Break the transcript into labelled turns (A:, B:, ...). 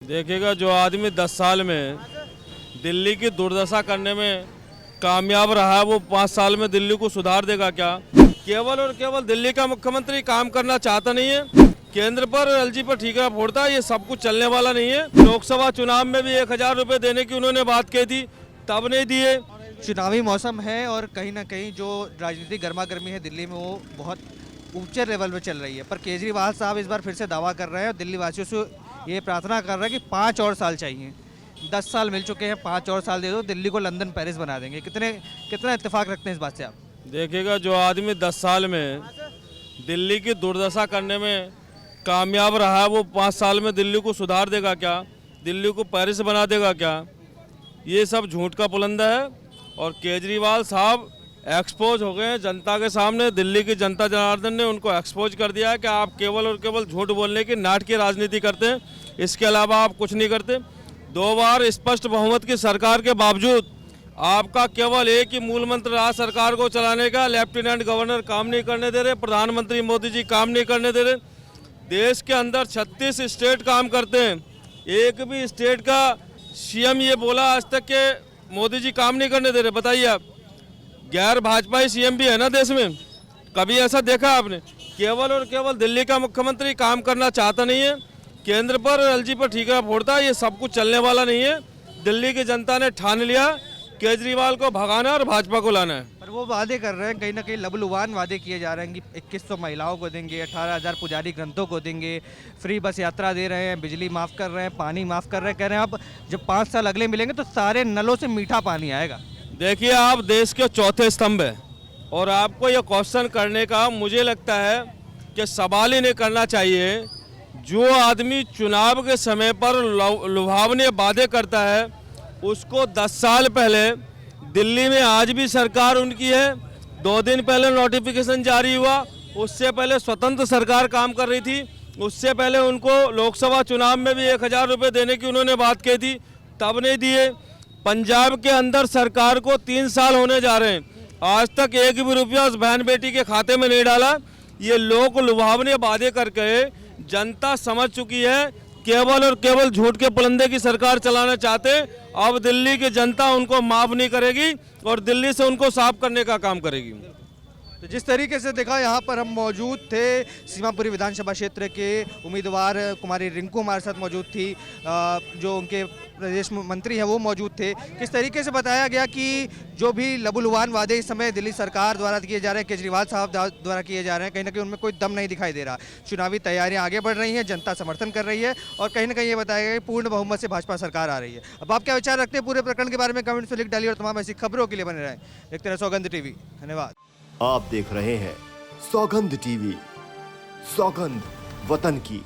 A: देखिएगा, जो आदमी 10 साल में दिल्ली की दुर्दशा करने में कामयाब रहा है, वो 5 साल में दिल्ली को सुधार देगा क्या? केवल और केवल दिल्ली का मुख्यमंत्री काम करना चाहता नहीं है, केंद्र पर एलजी पर ठीकरा फोड़ता है। ये सब कुछ चलने वाला नहीं है। लोकसभा चुनाव में भी 1000 रुपये देने की उन्होंने बात कही थी, तब नहीं दिए।
B: चुनावी मौसम है और कहीं ना कहीं जो राजनीतिक गर्मा गर्मी है दिल्ली में वो बहुत ऊंचे लेवल पे चल रही है। पर केजरीवाल साहब इस बार फिर से दावा कर रहे हैं और दिल्ली वासियों से ये प्रार्थना कर रहे हैं कि 5 और साल चाहिए। 10 साल मिल चुके हैं, 5 और साल दे दो, दिल्ली को लंदन पेरिस बना देंगे। कितना इत्तेफाक रखते हैं इस बात से आप?
A: देखिएगा, जो आदमी 10 साल में दिल्ली की दुर्दशा करने में कामयाब रहा है, वो 5 साल में दिल्ली को सुधार देगा क्या? दिल्ली को पेरिस बना देगा क्या? ये सब झूठ का पुलंदा है। और केजरीवाल साहब एक्सपोज हो गए हैं जनता के सामने। दिल्ली की जनता जनार्दन ने उनको एक्सपोज कर दिया है कि आप केवल और केवल झूठ बोलने की नाट की राजनीति करते हैं, इसके अलावा आप कुछ नहीं करते। 2 बार स्पष्ट बहुमत की सरकार के बावजूद आपका केवल एक ही मूल मंत्र रहा सरकार को चलाने का। लेफ्टिनेंट गवर्नर काम नहीं करने दे रहे, प्रधानमंत्री मोदी जी काम नहीं करने दे रहे। देश के अंदर 36 स्टेट काम करते हैं, एक भी स्टेट का सीएम ये बोला आज तक के मोदी जी काम नहीं करने दे रहे? बताइए आप, गैर भाजपाई सीएम भी है ना देश में, कभी ऐसा देखा आपने? केवल और केवल दिल्ली का मुख्यमंत्री काम करना चाहता नहीं है, केंद्र पर एलजी पर ठीकरा फोड़ता है। ये सब कुछ चलने वाला नहीं है। दिल्ली की जनता ने ठान लिया, केजरीवाल को भगाना और भाजपा को लाना है।
B: पर वो वादे कर रहे हैं, कहीं ना कहीं लबलुबान वादे किए जा रहे हैं कि 2100 महिलाओं को देंगे, 18,000 पुजारी ग्रंथों को देंगे, फ्री बस यात्रा दे रहे हैं, बिजली माफ़ कर रहे हैं, पानी माफ़ कर रहे हैं। कह रहे हैं अब जब 5 साल अगले मिलेंगे तो सारे नलों से मीठा पानी आएगा।
A: देखिए, आप देश के चौथे स्तंभ है और आपको ये क्वेश्चन करने का मुझे लगता है कि सवाल ही नहीं करना चाहिए। जो आदमी चुनाव के समय पर लुभावने वादे करता है, उसको 10 साल पहले दिल्ली में आज भी सरकार उनकी है। 2 दिन पहले नोटिफिकेशन जारी हुआ, उससे पहले स्वतंत्र सरकार काम कर रही थी। उससे पहले उनको लोकसभा चुनाव में भी 1000 रुपये देने की उन्होंने बात कही थी, तब नहीं दिए। पंजाब के अंदर सरकार को 3 साल होने जा रहे हैं, आज तक एक भी रुपया उस बहन बेटी के खाते में नहीं डाला। ये लोग लुभावने वादे करके जनता समझ चुकी है, केवल और केवल झूठ के पुलंदे की सरकार चलाना चाहते। अब दिल्ली की जनता उनको माफ नहीं करेगी और दिल्ली से उनको साफ करने का काम करेगी।
B: तो जिस तरीके से देखा, यहाँ पर हम मौजूद थे, सीमापुरी विधानसभा क्षेत्र के उम्मीदवार कुमारी रिंकू हमारे साथ मौजूद थी, जो उनके प्रदेश मंत्री हैं वो मौजूद थे। किस तरीके से बताया गया कि जो भी लबुलुबान वादे इस समय दिल्ली सरकार द्वारा किए जा रहे हैं, केजरीवाल साहब द्वारा किए जा रहे हैं, कहीं ना कहीं उनमें कोई दम नहीं दिखाई दे रहा। चुनावी तैयारियां आगे बढ़ रही हैं, जनता समर्थन कर रही है और कहीं ना कहीं ये बताया गया कि पूर्ण बहुमत से भाजपा सरकार आ रही है। अब आप क्या विचार रखते हैं पूरे प्रकरण के बारे में? कमेंट्स में लिख डालिए और तमाम ऐसी खबरों के लिए बने रहें। देखते रहे सौगंध टीवी। धन्यवाद।
C: आप देख रहे हैं सौगंध टीवी, सौगंध वतन की।